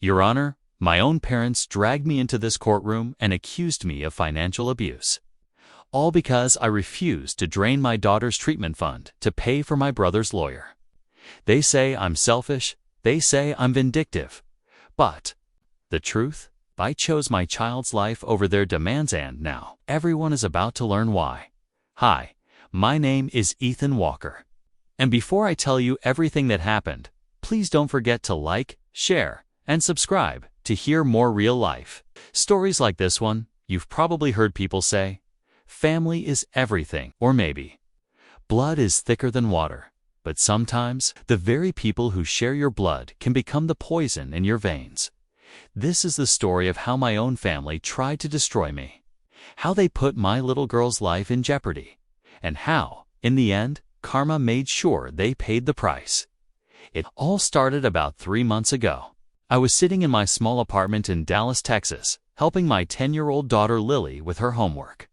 Your Honor, my own parents dragged me into this courtroom and accused me of financial abuse. All because I refused to drain my daughter's treatment fund to pay for my brother's lawyer. They say I'm selfish, they say I'm vindictive. But the truth? I chose my child's life over their demands, and now everyone is about to learn why. Hi, my name is Ethan Walker. And before I tell you everything that happened, please don't forget to like, share, and subscribe to hear more real-life stories like this one. You've probably heard people say, family is everything, or maybe, blood is thicker than water. But sometimes, the very people who share your blood can become the poison in your veins. This is the story of how my own family tried to destroy me, how they put my little girl's life in jeopardy, and how, in the end, karma made sure they paid the price. It all started about 3 months ago. I was sitting in my small apartment in Dallas, Texas, helping my 10-year-old daughter Lily with her homework.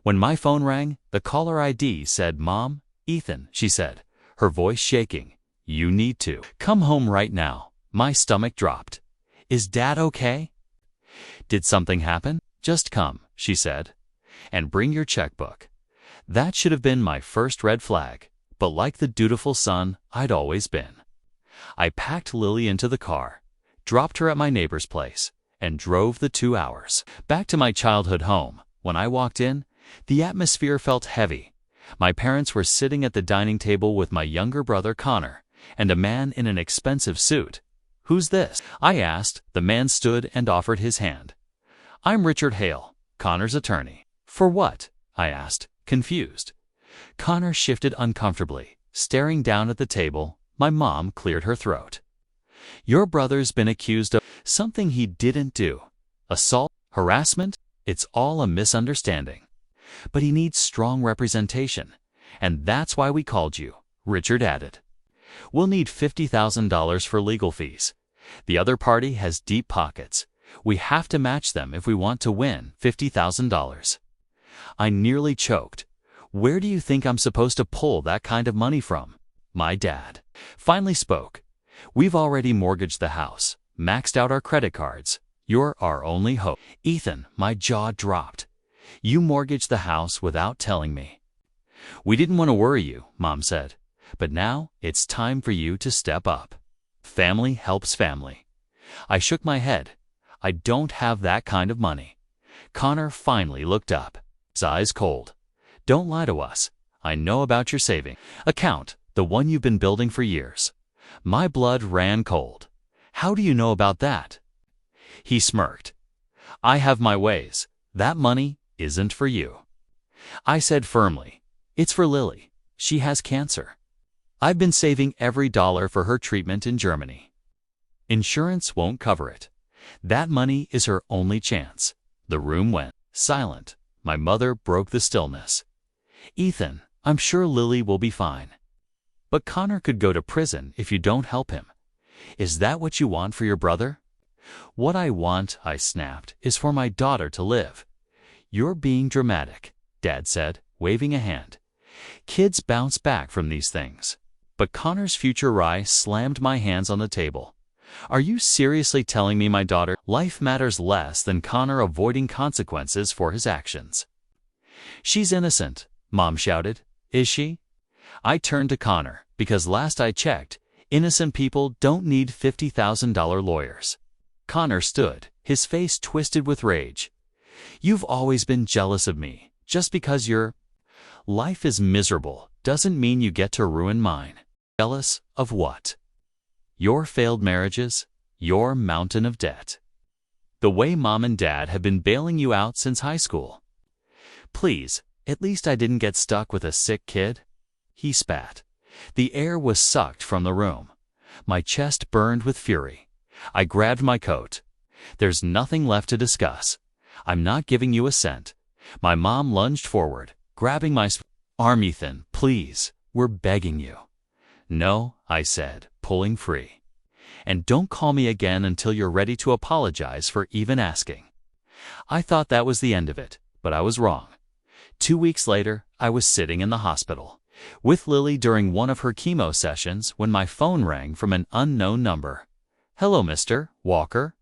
When my phone rang, the caller ID said, "Mom, Ethan," she said, her voice shaking. "You need to come home right now." My stomach dropped. "Is Dad okay?" "Did something happen?" "Just come," she said, "and bring your checkbook." That should have been my first red flag, but like the dutiful son I'd always been, I packed Lily into the car, dropped her at my neighbor's place, and drove the 2 hours back to my childhood home. When I walked in, the atmosphere felt heavy. My parents were sitting at the dining table with my younger brother Connor and a man in an expensive suit. "Who's this?" I asked. The man stood and offered his hand. "I'm Richard Hale, Connor's attorney." "For what?" I asked, confused. Connor shifted uncomfortably, staring down at the table. My mom cleared her throat. "Your brother's been accused of something he didn't do. Assault, harassment, it's all a misunderstanding. But he needs strong representation, and that's why we called you," Richard added. "We'll need $50,000 for legal fees. The other party has deep pockets. We have to match them if we want to win $50,000. I nearly choked. "Where do you think I'm supposed to pull that kind of money from?" My dad finally spoke. "We've already mortgaged the house, maxed out our credit cards. You're our only hope." "Ethan," my jaw dropped. "You mortgaged the house without telling me." "We didn't want to worry you," Mom said. "But now it's time for you to step up. Family helps family." I shook my head. "I don't have that kind of money." Connor finally looked up, his eyes cold. "Don't lie to us. I know about your saving account, the one you've been building for years." My blood ran cold. "How do you know about that?" He smirked. "I have my ways. That money isn't for you." I said firmly, "It's for Lily. She has cancer. I've been saving every dollar for her treatment in Germany. Insurance won't cover it. That money is her only chance." The room went silent. My mother broke the stillness. "Ethan, I'm sure Lily will be fine. But Connor could go to prison if you don't help him. Is that what you want for your brother?" "What I want," I snapped, "is for my daughter to live." "You're being dramatic," Dad said, waving a hand. "Kids bounce back from these things." But Connor's future I slammed my hands on the table. "Are you seriously telling me my daughter's life matters less than Connor avoiding consequences for his actions?" "She's innocent," Mom shouted. "Is she?" I turned to Connor, because last I checked, innocent people don't need $50,000 lawyers. Connor stood, his face twisted with rage. "You've always been jealous of me. Just because your life is miserable doesn't mean you get to ruin mine." "Jealous of what?" "Your failed marriages, your mountain of debt. The way Mom and Dad have been bailing you out since high school. Please, at least I didn't get stuck with a sick kid." He spat. The air was sucked from the room. My chest burned with fury. I grabbed my coat. "There's nothing left to discuss. I'm not giving you a cent." My mom lunged forward, grabbing my arm. "Ethan, please, we're begging you." "No," I said, pulling free. "And don't call me again until you're ready to apologize for even asking." I thought that was the end of it, but I was wrong. 2 weeks later, I was sitting in the hospital with Lily during one of her chemo sessions when my phone rang from an unknown number. "Hello, Mr. Walker.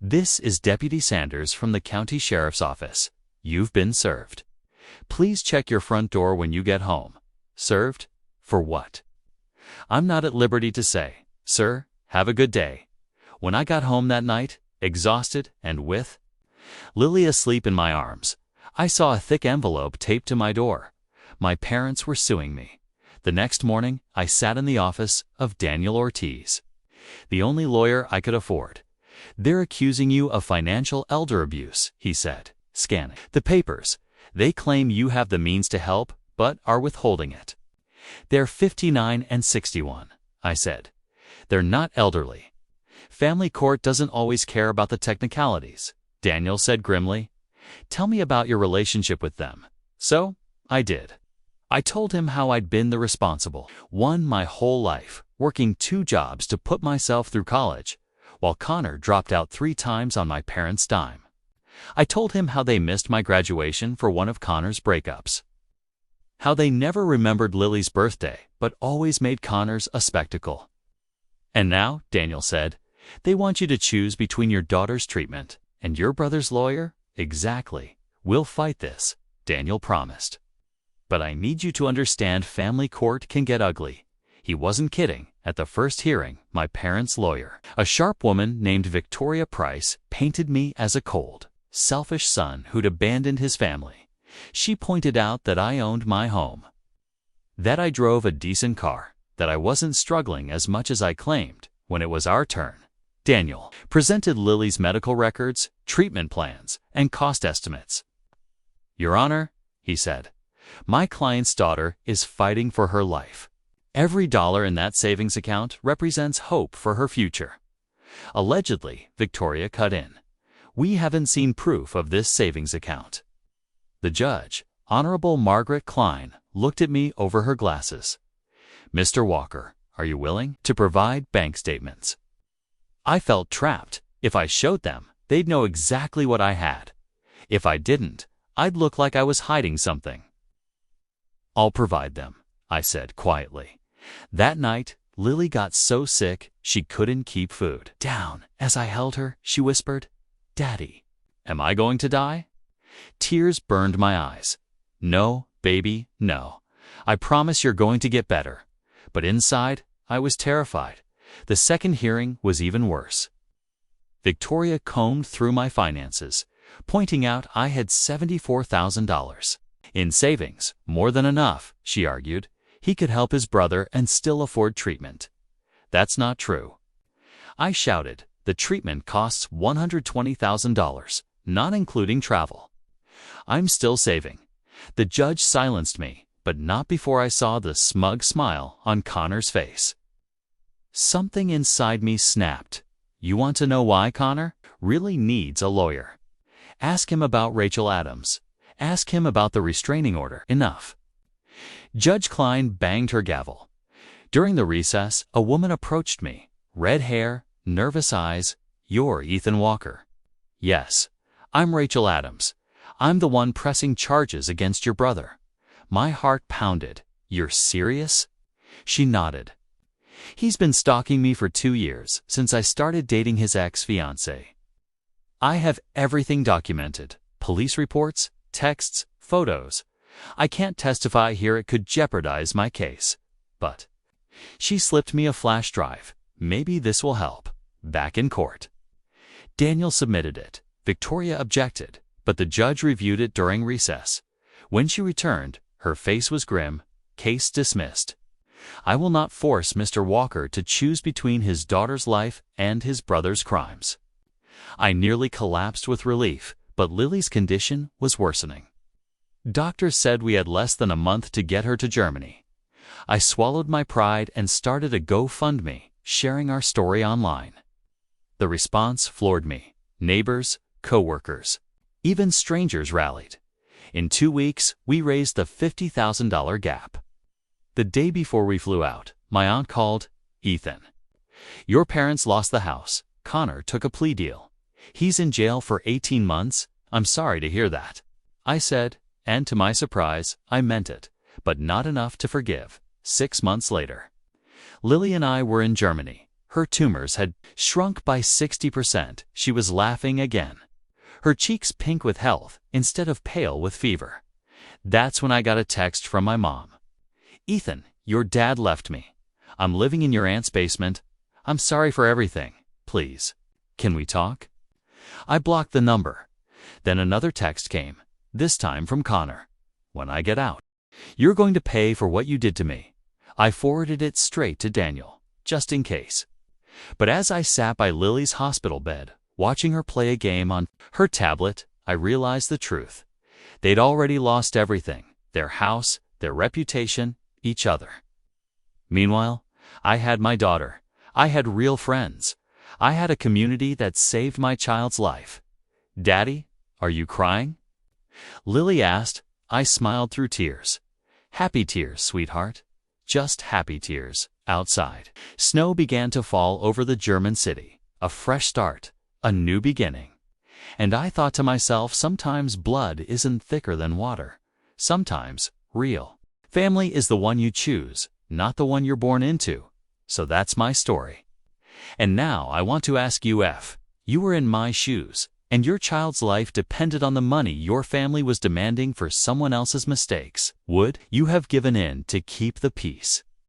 This is Deputy Sanders from the County Sheriff's Office. You've been served. Please check your front door when you get home." Served? For what? I'm not at liberty to say. "Sir, have a good day." When I got home that night, exhausted and with Lily asleep in my arms, I saw a thick envelope taped to my door. My parents were suing me. The next morning, I sat in the office of Daniel Ortiz, the only lawyer I could afford. "They're accusing you of financial elder abuse," he said, scanning the papers. "They claim you have the means to help, but are withholding it." "They're 59 and 61, I said. "They're not elderly." "Family court doesn't always care about the technicalities," Daniel said grimly. "Tell me about your relationship with them." So, I did. I told him how I'd been the responsible one my whole life, working 2 jobs to put myself through college, while Connor dropped out 3 times on my parents' dime. I told him how they missed my graduation for one of Connor's breakups, how they never remembered Lily's birthday, but always made Connor's a spectacle. "And now," Daniel said, "they want you to choose between your daughter's treatment and your brother's lawyer?" "Exactly. We'll fight this," Daniel promised. "But I need you to understand family court can get ugly." He wasn't kidding. At the first hearing, my parents' lawyer, a sharp woman named Victoria Price, painted me as a cold, selfish son who'd abandoned his family. She pointed out that I owned my home, that I drove a decent car, that I wasn't struggling as much as I claimed. When it was our turn, Daniel presented Lily's medical records, treatment plans, and cost estimates. "Your Honor," he said, "my client's daughter is fighting for her life. Every dollar in that savings account represents hope for her future." Allegedly, Victoria cut in. "We haven't seen proof of this savings account." The judge, Honorable Margaret Klein, looked at me over her glasses. "Mr. Walker, are you willing to provide bank statements?" I felt trapped. If I showed them, they'd know exactly what I had. If I didn't, I'd look like I was hiding something. "I'll provide them," I said quietly. That night, Lily got so sick she couldn't keep food down. As I held her, she whispered, "Daddy, am I going to die?" Tears burned my eyes. "No, baby, no. I promise you're going to get better." But inside, I was terrified. The second hearing was even worse. Victoria combed through my finances, pointing out I had $74,000 in savings, more than enough, she argued. He could help his brother and still afford treatment. "That's not true." I shouted, "The treatment costs $120,000, not including travel. I'm still saving." The judge silenced me, but not before I saw the smug smile on Connor's face. Something inside me snapped. "You want to know why Connor really needs a lawyer? Ask him about Rachel Adams. Ask him about the restraining order." Enough. Judge Klein banged her gavel. During the recess, a woman approached me. Red hair, nervous eyes. "You're Ethan Walker." "Yes, I'm Rachel Adams. I'm the one pressing charges against your brother." My heart pounded. "You're serious?" She nodded. "He's been stalking me for 2 years, since I started dating his ex-fiancée. I have everything documented. Police reports, texts, photos. I can't testify here, it could jeopardize my case. But..." She slipped me a flash drive. "Maybe this will help." Back in court. Daniel submitted it. Victoria objected, but the judge reviewed it during recess. When she returned, her face was grim. "Case dismissed. I will not force Mr. Walker to choose between his daughter's life and his brother's crimes." I nearly collapsed with relief, but Lily's condition was worsening. Doctors said we had less than a month to get her to Germany. I swallowed my pride and started a GoFundMe, sharing our story online. The response floored me. Neighbors, co-workers, even strangers rallied. In 2 weeks, we raised the $50,000 gap. The day before we flew out, my aunt called. "Ethan, your parents lost the house. Connor took a plea deal. He's in jail for 18 months. I'm sorry to hear that." I said, and to my surprise, I meant it, but not enough to forgive. 6 months later, Lily and I were in Germany. Her tumors had shrunk by 60%. She was laughing again. Her cheeks pink with health instead of pale with fever. That's when I got a text from my mom. "Ethan, your dad left me. I'm living in your aunt's basement. I'm sorry for everything. Please, can we talk?" I blocked the number. Then another text came, this time from Connor. "When I get out, you're going to pay for what you did to me." I forwarded it straight to Daniel, just in case. But as I sat by Lily's hospital bed, watching her play a game on her tablet, I realized the truth. They'd already lost everything: their house, their reputation, each other. Meanwhile, I had my daughter. I had real friends. I had a community that saved my child's life. "Daddy, are you crying?" Lily asked. I smiled through tears. "Happy tears, sweetheart. Just happy tears." Outside, snow began to fall over the German city. A fresh start, a new beginning. And I thought to myself, sometimes blood isn't thicker than water. Sometimes real family is the one you choose, not the one you're born into. So that's my story. And now I want to ask you, if you were in my shoes and your child's life depended on the money your family was demanding for someone else's mistakes, would you have given in to keep the peace?